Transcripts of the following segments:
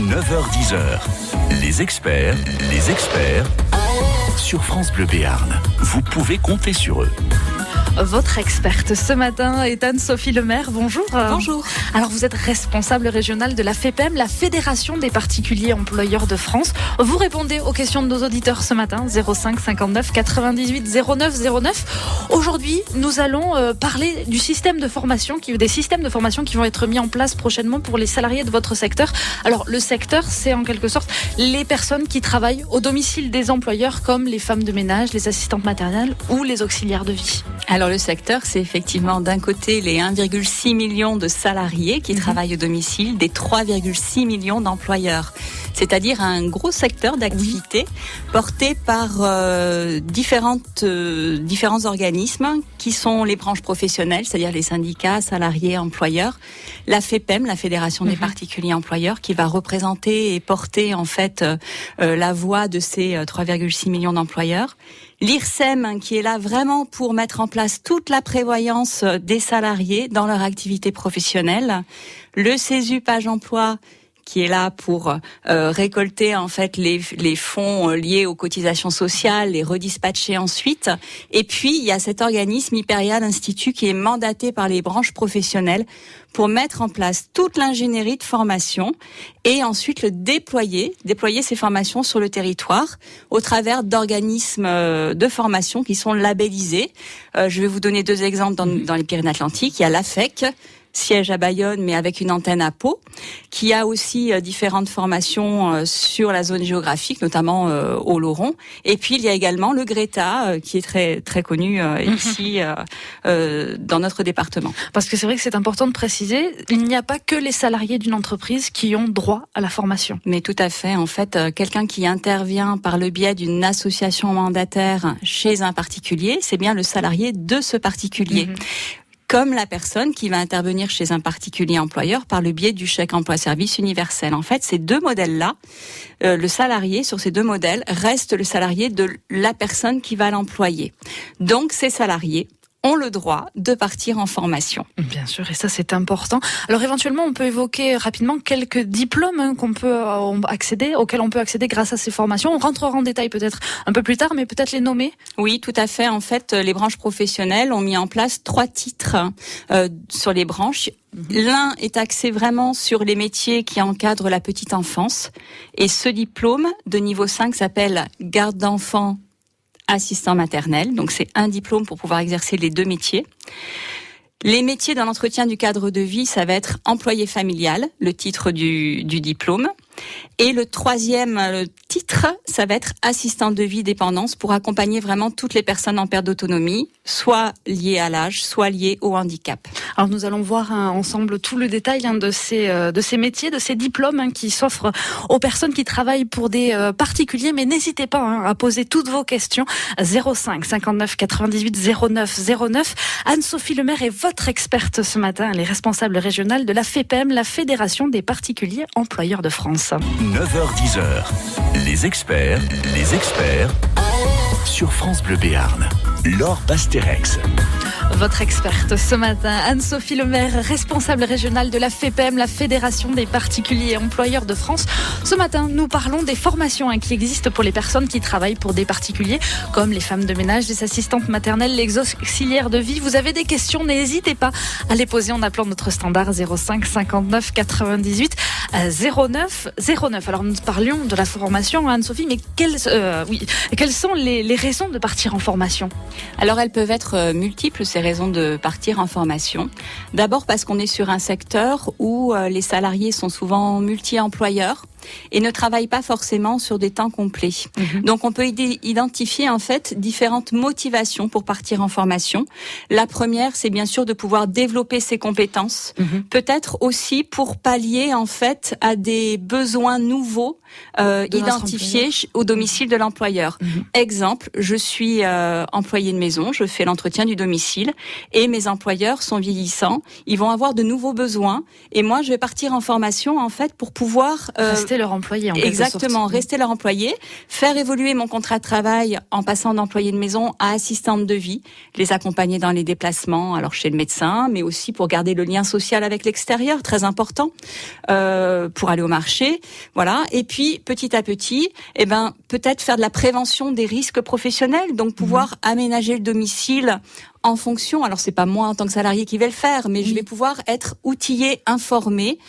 9h-10h, les experts sur France Bleu Béarn. Vous pouvez compter sur eux. Votre experte ce matin est Anne-Sophie Lemaire. Bonjour. Bonjour. Alors vous êtes responsable régionale de la FEPEM, la Fédération des particuliers employeurs de France. Vous répondez aux questions de nos auditeurs ce matin, 05 59 98 09 09. Aujourd'hui, nous allons parler du système de formation, des systèmes de formation qui vont être mis en place prochainement pour les salariés de votre secteur. Alors le secteur, c'est en quelque sorte les personnes qui travaillent au domicile des employeurs, comme les femmes de ménage, les assistantes maternelles ou les auxiliaires de vie. Alors le secteur, c'est effectivement d'un côté les 1,6 million de salariés qui travaillent au domicile des 3,6 millions d'employeurs. C'est-à-dire un gros secteur d'activité porté par différents organismes qui sont les branches professionnelles, c'est-à-dire les syndicats, salariés, employeurs, la FEPEM, la Fédération des particuliers employeurs, qui va représenter et porter en fait la voix de ces 3,6 millions d'employeurs. L'IRSEM, qui est là vraiment pour mettre en place toute la prévoyance des salariés dans leur activité professionnelle. Le CESU Page Emploi, qui est là pour récolter en fait les fonds liés aux cotisations sociales, les redispatcher ensuite. Et puis il y a cet organisme Hyperial Institut qui est mandaté par les branches professionnelles pour mettre en place toute l'ingénierie de formation et ensuite le déployer ces formations sur le territoire au travers d'organismes de formation qui sont labellisés. Je vais vous donner deux exemples dans les Pyrénées-Atlantiques. Il y a l'AFEC, siège à Bayonne, mais avec une antenne à Pau, qui a aussi différentes formations sur la zone géographique, notamment au Laurent. Et puis, il y a également le Greta, qui est très, très connu ici, dans notre département. Parce que c'est vrai que c'est important de préciser, il n'y a pas que les salariés d'une entreprise qui ont droit à la formation. Mais tout à fait. En fait, quelqu'un qui intervient par le biais d'une association mandataire chez un particulier, c'est bien le salarié de ce particulier. Comme la personne qui va intervenir chez un particulier employeur par le biais du chèque emploi-service universel. En fait, ces deux modèles-là, le salarié sur ces deux modèles reste le salarié de la personne qui va l'employer. Donc, ces salariés ont le droit de partir en formation. Bien sûr, et ça c'est important. Alors éventuellement, on peut évoquer rapidement quelques diplômes auxquels on peut accéder grâce à ces formations. On rentrera en détail peut-être un peu plus tard, mais peut-être les nommer. Oui, tout à fait. En fait, les branches professionnelles ont mis en place 3 titres sur les branches. L'un est axé vraiment sur les métiers qui encadrent la petite enfance. Et ce diplôme de niveau 5 s'appelle garde d'enfants assistant maternel, donc c'est un diplôme pour pouvoir exercer les deux métiers. Les métiers dans l'entretien du cadre de vie, ça va être employé familial, le titre du diplôme. Et le troisième titre, ça va être assistant de vie dépendance pour accompagner vraiment toutes les personnes en perte d'autonomie, soit liées à l'âge, soit liées au handicap. Alors nous allons voir ensemble tout le détail de ces métiers, de ces diplômes qui s'offrent aux personnes qui travaillent pour des particuliers. Mais n'hésitez pas à poser toutes vos questions. 05 59 98 09 09. Anne-Sophie Lemaire est votre experte ce matin. Elle est responsable régionale de la FEPEM, la Fédération des particuliers employeurs de France. 9h-10h, les experts sur France Bleu Béarn. Laure Basterex. Votre experte ce matin, Anne-Sophie Lemaire, responsable régionale de la FEPEM, la Fédération des particuliers employeurs de France. Ce matin, nous parlons des formations qui existent pour les personnes qui travaillent pour des particuliers, comme les femmes de ménage, les assistantes maternelles, les auxiliaires de vie. Vous avez des questions, n'hésitez pas à les poser en appelant notre standard 05 59 98 09 09. Alors nous parlions de la formation, Anne-Sophie, mais quelles sont les raisons de partir en formation ? Alors elles peuvent être multiples, ces raisons de partir en formation. D'abord parce qu'on est sur un secteur où les salariés sont souvent multi-employeurs et ne travaillent pas forcément sur des temps complets. Donc on peut identifier en fait différentes motivations pour partir en formation. La première, c'est bien sûr de pouvoir développer ses compétences, peut-être aussi pour pallier en fait à des besoins nouveaux identifiés au domicile de l'employeur. Exemple, je suis employé de maison, je fais l'entretien du domicile. domicile. Et mes employeurs sont vieillissants, ils vont avoir de nouveaux besoins. Et moi, je vais partir en formation, en fait, pour pouvoir... rester leur employé, en quelque sorte. Exactement, rester leur employé, faire évoluer mon contrat de travail en passant d'employé de maison à assistante de vie, les accompagner dans les déplacements, alors chez le médecin, mais aussi pour garder le lien social avec l'extérieur, très important, pour aller au marché, voilà. Et puis, petit à petit, peut-être faire de la prévention des risques professionnels, donc pouvoir aménager le domicile en fonction. Alors, c'est pas moi en tant que salarié qui vais le faire, mais je vais pouvoir être outillé, informé,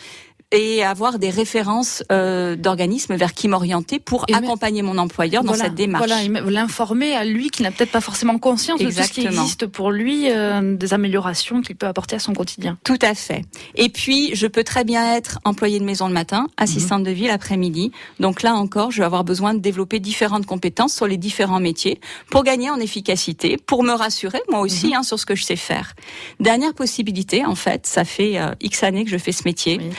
et avoir des références d'organismes vers qui m'orienter pour accompagner mon employeur dans cette démarche. Voilà, l'informer à lui qui n'a peut-être pas forcément conscience de tout ce qui existe pour lui, des améliorations qu'il peut apporter à son quotidien. Tout à fait. Et puis, je peux très bien être employée de maison le matin, assistante de vie l'après-midi. Donc là encore, je vais avoir besoin de développer différentes compétences sur les différents métiers pour gagner en efficacité, pour me rassurer, moi aussi, sur ce que je sais faire. Dernière possibilité, en fait, ça fait X années que je fais ce métier. Oui.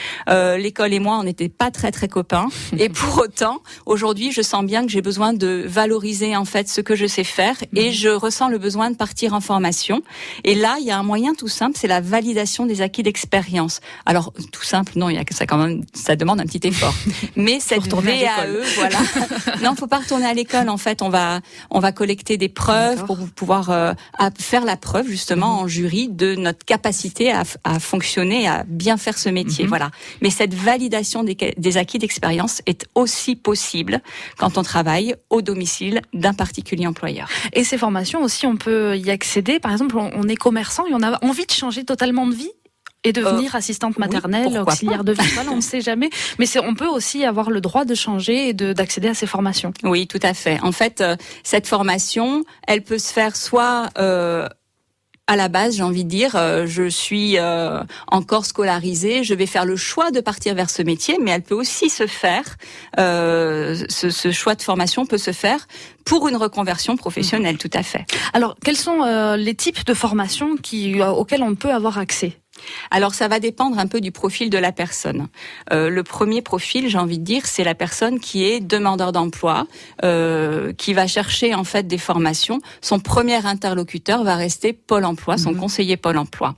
L'école et moi, on n'était pas très très copains. Et pour autant, aujourd'hui, je sens bien que j'ai besoin de valoriser en fait ce que je sais faire, et je ressens le besoin de partir en formation. Et là, il y a un moyen tout simple, c'est la validation des acquis d'expérience. Alors tout simple, non, il y a que ça quand même, ça demande un petit effort. Mais cette VAE, voilà. Non, faut pas retourner à l'école. En fait, on va collecter des preuves pour pouvoir faire la preuve justement en jury de notre capacité à fonctionner, à bien faire ce métier. Voilà. Mais cette validation des acquis d'expérience est aussi possible quand on travaille au domicile d'un particulier employeur. Et ces formations aussi, on peut y accéder. Par exemple, on est commerçant et on a envie de changer totalement de vie et devenir assistante maternelle, auxiliaire de vie. Voilà, on ne sait jamais. Mais on peut aussi avoir le droit de changer et d'accéder à ces formations. Oui, tout à fait. En fait, cette formation, elle peut se faire soit... à la base, j'ai envie de dire, je suis encore scolarisée, je vais faire le choix de partir vers ce métier, mais elle peut aussi se faire, ce choix de formation peut se faire pour une reconversion professionnelle, tout à fait. Alors, quels sont les types de formations auxquelles on peut avoir accès ? Alors ça va dépendre un peu du profil de la personne. Le premier profil, j'ai envie de dire, c'est la personne qui est demandeur d'emploi, qui va chercher en fait des formations. Son premier interlocuteur va rester Pôle emploi, son conseiller Pôle emploi.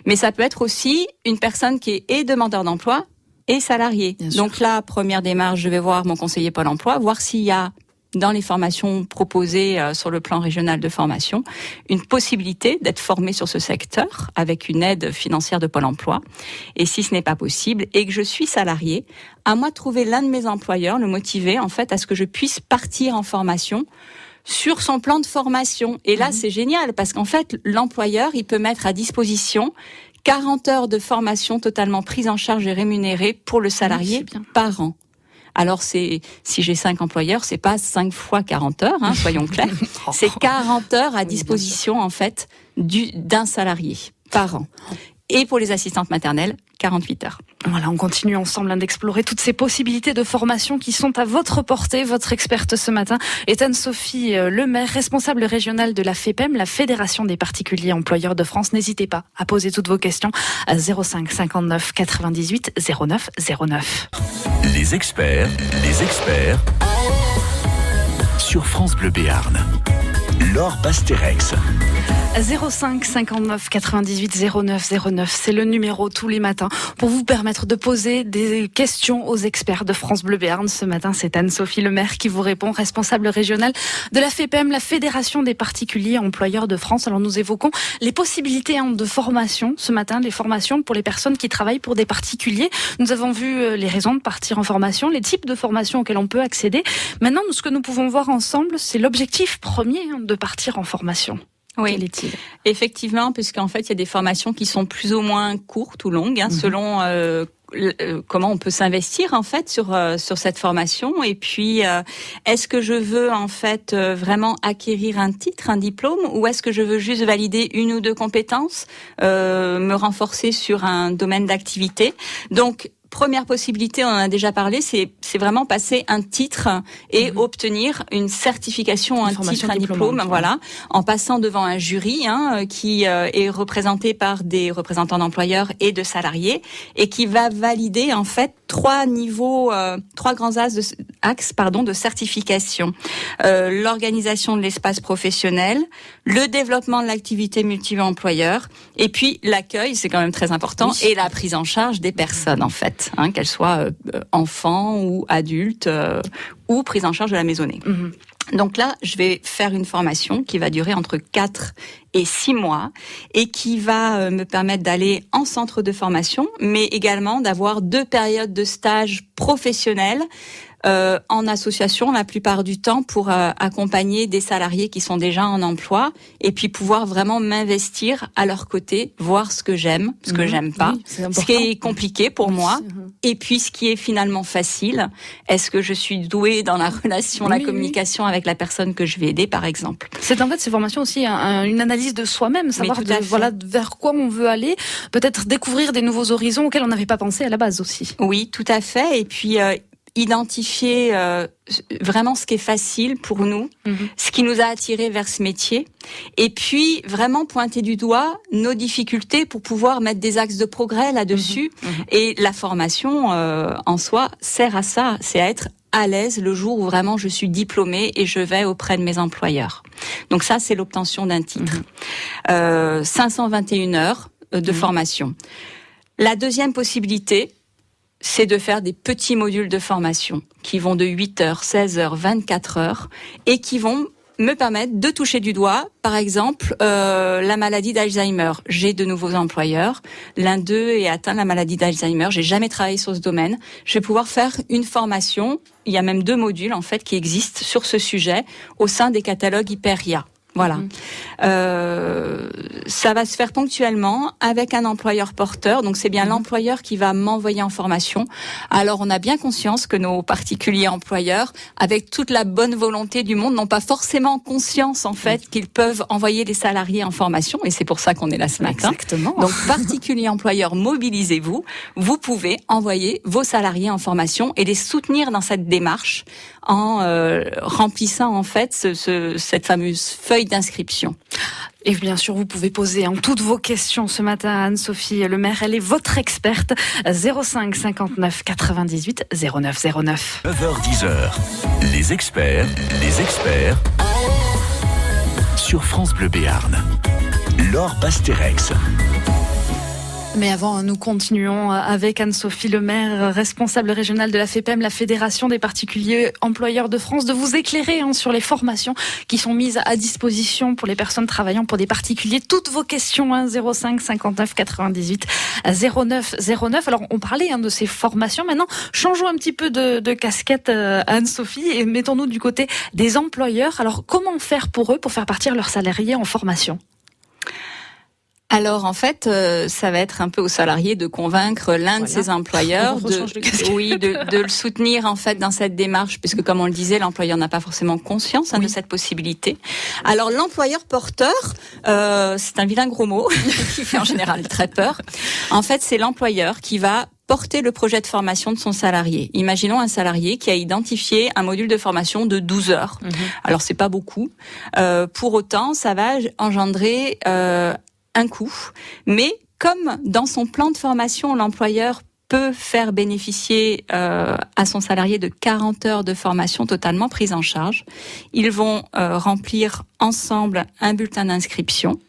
Mais ça peut être aussi une personne qui est demandeur d'emploi et salarié. Donc là, première démarche, je vais voir mon conseiller Pôle emploi, voir s'il y a dans les formations proposées sur le plan régional de formation, une possibilité d'être formé sur ce secteur avec une aide financière de Pôle emploi. Et si ce n'est pas possible et que je suis salarié, à moi de trouver l'un de mes employeurs, le motiver en fait à ce que je puisse partir en formation sur son plan de formation. Et là, c'est génial parce qu'en fait, l'employeur, il peut mettre à disposition 40 heures de formation totalement prise en charge et rémunérée pour le salarié par an. Alors si j'ai 5 employeurs, c'est pas 5 fois 40 heures, soyons clairs. C'est 40 heures à disposition, en fait, d'un salarié par an. Et pour les assistantes maternelles, 48 heures. Voilà, on continue ensemble d'explorer toutes ces possibilités de formation qui sont à votre portée. Votre experte ce matin est Anne-Sophie Lemaire, responsable régionale de la FEPEM, la Fédération des particuliers employeurs de France. N'hésitez pas à poser toutes vos questions à 05 59 98 09 09. Les experts sur France Bleu Béarn. Laure Basterex. 05 59 98 09 09, c'est le numéro tous les matins pour vous permettre de poser des questions aux experts de France Bleu Béarn. Ce matin, c'est Anne-Sophie Lemaire qui vous répond, responsable régionale de la FEPEM, la Fédération des particuliers employeurs de France. Alors nous évoquons les possibilités de formation ce matin, les formations pour les personnes qui travaillent pour des particuliers. Nous avons vu les raisons de partir en formation, les types de formations auxquelles on peut accéder. Maintenant, ce que nous pouvons voir ensemble, c'est l'objectif premier de partir en formation. Oui, quel est-il ? Effectivement, puisqu'en fait, il y a des formations qui sont plus ou moins courtes ou longues, selon comment on peut s'investir en fait sur cette formation. Et puis, est-ce que je veux en fait vraiment acquérir un titre, un diplôme, ou est-ce que je veux juste valider une ou deux compétences, me renforcer sur un domaine d'activité ? Donc, première possibilité, on en a déjà parlé, c'est vraiment passer un titre et obtenir une certification, un titre, un diplôme, voilà, en passant devant un jury qui est représenté par des représentants d'employeurs et de salariés et qui va valider en fait 3 niveaux, 3 grands axes de certification. L'organisation de l'espace professionnel, le développement de l'activité multi-employeur, et puis l'accueil, c'est quand même très important, et la prise en charge des personnes, en fait, qu'elles soient enfants ou adultes, ou prise en charge de la maisonnée. Donc là, je vais faire une formation qui va durer entre 4 et 6 mois et qui va me permettre d'aller en centre de formation, mais également d'avoir 2 périodes de stage professionnels en association la plupart du temps pour accompagner des salariés qui sont déjà en emploi et puis pouvoir vraiment m'investir à leur côté, voir ce que j'aime, ce que j'aime pas, ce qui est compliqué pour moi et puis ce qui est finalement facile. Est-ce que je suis douée dans la relation, la communication avec la personne que je vais aider par exemple. C'est en fait ces formations aussi une analyse de soi-même, savoir vers quoi on veut aller, peut-être découvrir des nouveaux horizons auxquels on n'avait pas pensé à la base aussi. Oui, tout à fait et puis identifier vraiment ce qui est facile pour nous, ce qui nous a attirés vers ce métier, et puis vraiment pointer du doigt nos difficultés pour pouvoir mettre des axes de progrès là-dessus. Et la formation en soi sert à ça, c'est à être à l'aise le jour où vraiment je suis diplômée et je vais auprès de mes employeurs. Donc ça, c'est l'obtention d'un titre. 521 heures de formation. La deuxième possibilité, c'est de faire des petits modules de formation qui vont de 8 heures, 16 heures, 24 heures et qui vont me permettre de toucher du doigt, par exemple, la maladie d'Alzheimer. J'ai de nouveaux employeurs. L'un d'eux est atteint de la maladie d'Alzheimer. J'ai jamais travaillé sur ce domaine. Je vais pouvoir faire une formation. Il y a même 2 modules, en fait, qui existent sur ce sujet au sein des catalogues Hyperia. Voilà. Ça va se faire ponctuellement avec un employeur porteur. Donc, c'est bien l'employeur qui va m'envoyer en formation. Alors, on a bien conscience que nos particuliers employeurs, avec toute la bonne volonté du monde, n'ont pas forcément conscience, en fait, qu'ils peuvent envoyer les salariés en formation. Et c'est pour ça qu'on est là ce matin. Exactement. Donc, particuliers employeurs, mobilisez-vous. Vous pouvez envoyer vos salariés en formation et les soutenir dans cette démarche en remplissant, en fait, cette fameuse feuille d'inscription. Et bien sûr, vous pouvez poser toutes vos questions ce matin à Anne-Sophie Lemaire. Elle est votre experte. 05 59 98 09 09. 9h-10h, les experts sur France Bleu Béarn. Laure Basterex. Mais avant, nous continuons avec Anne-Sophie Lemaire, responsable régionale de la FEPEM, la Fédération des particuliers employeurs de France, de vous éclairer sur les formations qui sont mises à disposition pour les personnes travaillant pour des particuliers. Toutes vos questions, 05 59 98 09 09. Alors, on parlait de ces formations. Maintenant, changeons un petit peu de casquette, Anne-Sophie, et mettons-nous du côté des employeurs. Alors, comment faire pour eux pour faire partir leurs salariés en formation ? Alors en fait, ça va être un peu aux salariés de convaincre l'un de ses employeurs de le soutenir en fait dans cette démarche, puisque comme on le disait, l'employeur n'a pas forcément conscience de cette possibilité. Alors l'employeur porteur, c'est un vilain gros mot qui fait en général très peur. En fait, c'est l'employeur qui va porter le projet de formation de son salarié. Imaginons un salarié qui a identifié un module de formation de 12 heures. Alors c'est pas beaucoup. Pour autant, ça va engendrer un coût, mais comme dans son plan de formation, l'employeur peut faire bénéficier à son salarié de 40 heures de formation totalement prise en charge, ils vont remplir ensemble un bulletin d'inscription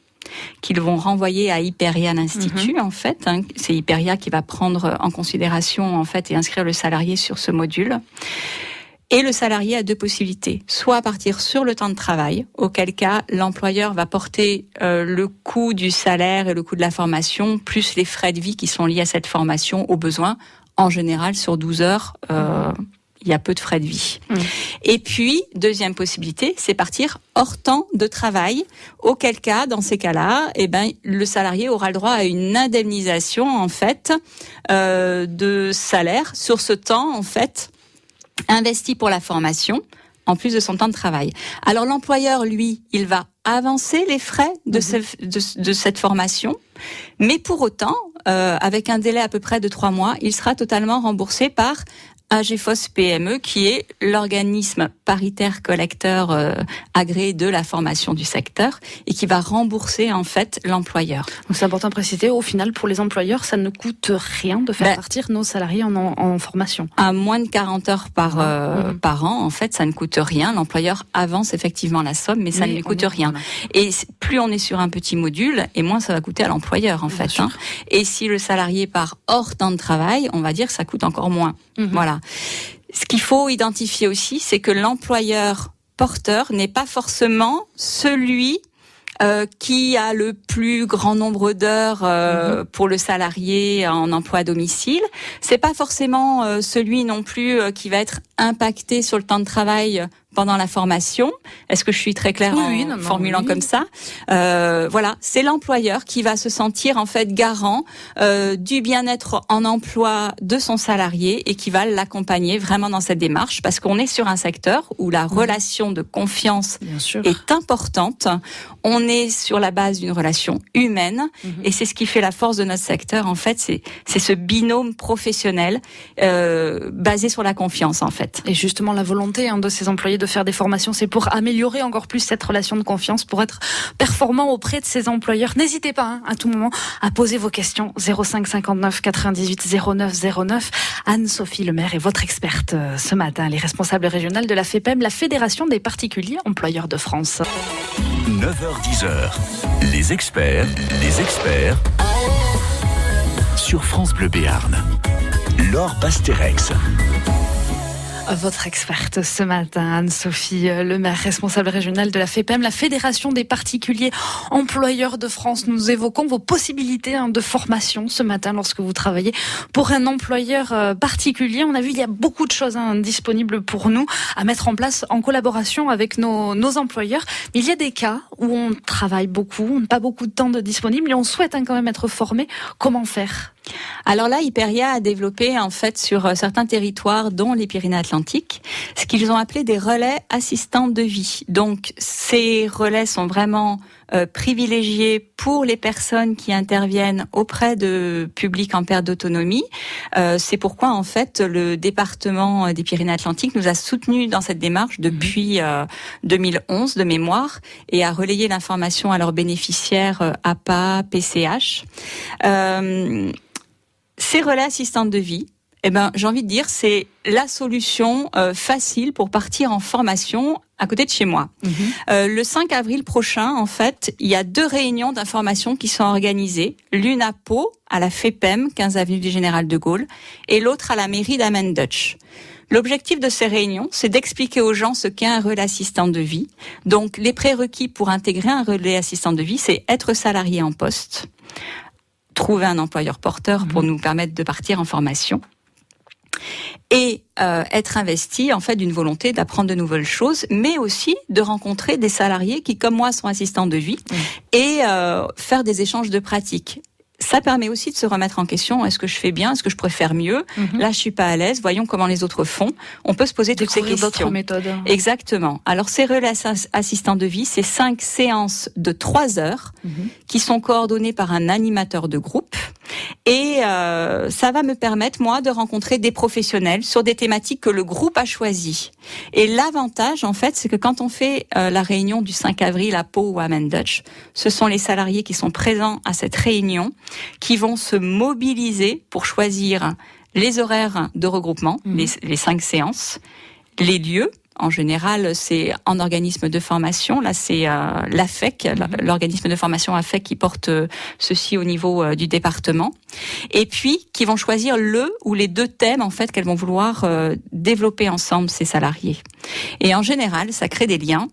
qu'ils vont renvoyer à Hyperia l'Institut, en fait. C'est Hyperia qui va prendre en considération, en fait, et inscrire le salarié sur ce module. Et le salarié a 2 possibilités. Soit partir sur le temps de travail, auquel cas l'employeur va porter le coût du salaire et le coût de la formation, plus les frais de vie qui sont liés à cette formation, aux besoins. En général, sur 12 heures, il y a peu de frais de vie. Et puis, deuxième possibilité, c'est partir hors temps de travail, auquel cas, dans ces cas-là, le salarié aura le droit à une indemnisation, en fait, de salaire sur ce temps, en fait, investi pour la formation, en plus de son temps de travail. Alors l'employeur, lui, il va avancer les frais de cette formation, mais pour autant, avec un délai à peu près de 3 mois, il sera totalement remboursé par AGFOS PME, qui est l'organisme paritaire collecteur agréé de la formation du secteur et qui va rembourser en fait l'employeur. Donc c'est important de préciser, au final pour les employeurs, ça ne coûte rien de faire partir nos salariés en formation. À moins de 40 heures par an, en fait, ça ne coûte rien. L'employeur avance effectivement la somme, mais ça ne lui coûte rien. Et plus on est sur un petit module, et moins ça va coûter à l'employeur en fait. Et si le salarié part hors temps de travail, on va dire que ça coûte encore moins. Voilà. Ce qu'il faut identifier aussi, c'est que l'employeur porteur n'est pas forcément celui qui a le plus grand nombre d'heures pour le salarié en emploi à domicile. C'est pas forcément celui non plus qui va être impacté sur le temps de travail pendant la formation. Est-ce que je suis très claire en formulant comme ça? Voilà, c'est l'employeur qui va se sentir en fait garant du bien-être en emploi de son salarié et qui va l'accompagner vraiment dans cette démarche, parce qu'on est sur un secteur où la relation de confiance est importante. On est sur la base d'une relation humaine et c'est ce qui fait la force de notre secteur. En fait, c'est ce binôme professionnel basé sur la confiance en fait. Et justement, la volonté de ces employés de faire des formations, c'est pour améliorer encore plus cette relation de confiance, pour être performant auprès de ses employeurs. N'hésitez pas à tout moment à poser vos questions. 05 59 98 09 09. Anne-Sophie Lemaire est votre experte ce matin. Elle est responsable régionale de la FEPEM, la Fédération des particuliers employeurs de France. 9h-10h, les experts sur France Bleu Béarn. Laure Basterex. Votre experte ce matin, Anne-Sophie Lemaire, responsable régionale de la FEPEM, la Fédération des particuliers employeurs de France. Nous évoquons vos possibilités de formation ce matin lorsque vous travaillez pour un employeur particulier. On a vu, il y a beaucoup de choses disponibles pour nous à mettre en place en collaboration avec nos employeurs. Mais il y a des cas où on travaille beaucoup, on n'a pas beaucoup de temps de disponible et on souhaite quand même être formé. Comment faire ? Alors là, Hyperia a développé en fait sur certains territoires, dont les Pyrénées-Atlantiques, ce qu'ils ont appelé des relais assistants de vie. Donc ces relais sont vraiment privilégiés pour les personnes qui interviennent auprès de publics en perte d'autonomie. C'est pourquoi en fait le département des Pyrénées-Atlantiques nous a soutenus dans cette démarche depuis 2011 de mémoire et a relayé l'information à leurs bénéficiaires APA, PCH. Ces relais assistants de vie, j'ai envie de dire, c'est la solution facile pour partir en formation à côté de chez moi. Le 5 avril prochain, en fait, il y a 2 réunions d'information qui sont organisées. L'une à Pau, à la FEPEM, 15 avenue du Général de Gaulle, et l'autre à la mairie d'Amendutch. L'objectif de ces réunions, c'est d'expliquer aux gens ce qu'est un relais assistant de vie. Donc, les prérequis pour intégrer un relais assistant de vie, c'est être salarié en poste, trouver un employeur porteur pour nous permettre de partir en formation et être investi en fait d'une volonté d'apprendre de nouvelles choses, mais aussi de rencontrer des salariés qui, comme moi, sont assistants de vie et faire des échanges de pratiques. Ça permet aussi de se remettre en question. Est-ce que je fais bien? Est-ce que je pourrais faire mieux? Là, je suis pas à l'aise. Voyons comment les autres font. On peut se poser toutes ces questions. D'autres méthodes. Exactement. Alors, ces relais assistants de vie, c'est 5 séances de 3 heures qui sont coordonnées par un animateur de groupe. Et ça va me permettre, moi, de rencontrer des professionnels sur des thématiques que le groupe a choisies. Et l'avantage, en fait, c'est que quand on fait la réunion du 5 avril à Pau ou à Amendutch, ce sont les salariés qui sont présents à cette réunion qui vont se mobiliser pour choisir les horaires de regroupement, les 5 séances, les lieux. En général, c'est en organisme de formation. Là, c'est l'AFEC, l'organisme de formation AFEC qui porte ceci au niveau du département. Et puis, qui vont choisir le ou les 2 thèmes, en fait, qu'elles vont vouloir développer ensemble, ces salariés. Et en général, ça crée des liens.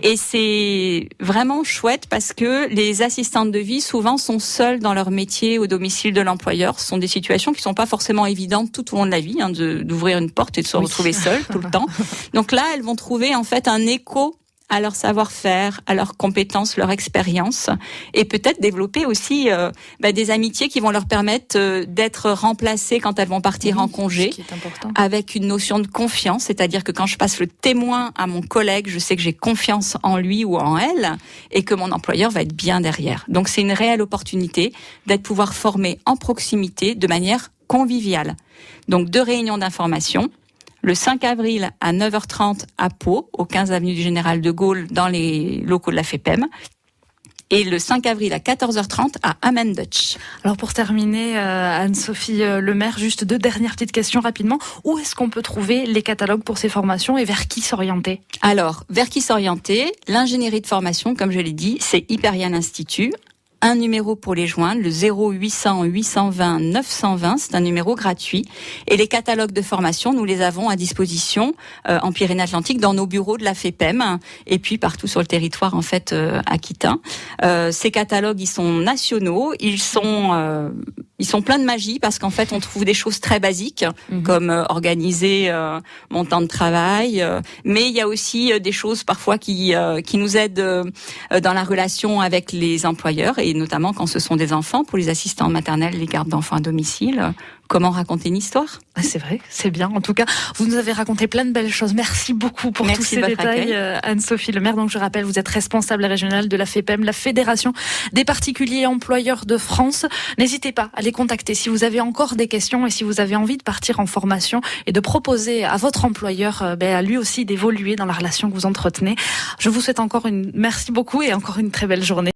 Et c'est vraiment chouette parce que les assistantes de vie, souvent, sont seules dans leur métier au domicile de l'employeur. Ce sont des situations qui sont pas forcément évidentes tout au long de la vie, d'ouvrir une porte et de se retrouver seule tout le temps. Donc là, elles vont trouver en fait un écho à leur savoir-faire, à leurs compétences, leur expérience, et peut-être développer aussi des amitiés qui vont leur permettre d'être remplacées quand elles vont partir en congé, ce qui est important. Avec une notion de confiance, c'est-à-dire que quand je passe le témoin à mon collègue, je sais que j'ai confiance en lui ou en elle, et que mon employeur va être bien derrière. Donc c'est une réelle opportunité d'être pouvoir former en proximité de manière conviviale. Donc 2 réunions d'information, le 5 avril à 9h30 à Pau, au 15 avenue du Général de Gaulle, dans les locaux de la FEPEM. Et le 5 avril à 14h30 à Amen Dutch. Alors pour terminer, Anne-Sophie Lemaire, juste 2 dernières petites questions rapidement. Où est-ce qu'on peut trouver les catalogues pour ces formations et vers qui s'orienter ? Alors, vers qui s'orienter ? L'ingénierie de formation, comme je l'ai dit, c'est Hyperion Institut. Un numéro pour les joindre, le 0800 820 920, c'est un numéro gratuit. Et les catalogues de formation, nous les avons à disposition en Pyrénées-Atlantiques, dans nos bureaux de la FEPEM, et puis partout sur le territoire en fait aquitain. Ces catalogues, ils sont nationaux, ils sont pleins de magie parce qu'en fait, on trouve des choses très basiques, comme organiser mon temps de travail, mais il y a aussi des choses parfois qui nous aident dans la relation avec les employeurs, et notamment quand ce sont des enfants, pour les assistants maternels, les gardes d'enfants à domicile. Comment raconter une histoire ? C'est vrai, c'est bien. En tout cas, vous nous avez raconté plein de belles choses. Merci beaucoup pour tous ces détails, Anne-Sophie Lemaire. Donc, je rappelle, vous êtes responsable régionale de la FEPEM, la Fédération des particuliers employeurs de France. N'hésitez pas à les contacter si vous avez encore des questions et si vous avez envie de partir en formation et de proposer à votre employeur, à lui aussi d'évoluer dans la relation que vous entretenez. Je vous souhaite merci beaucoup et encore une très belle journée.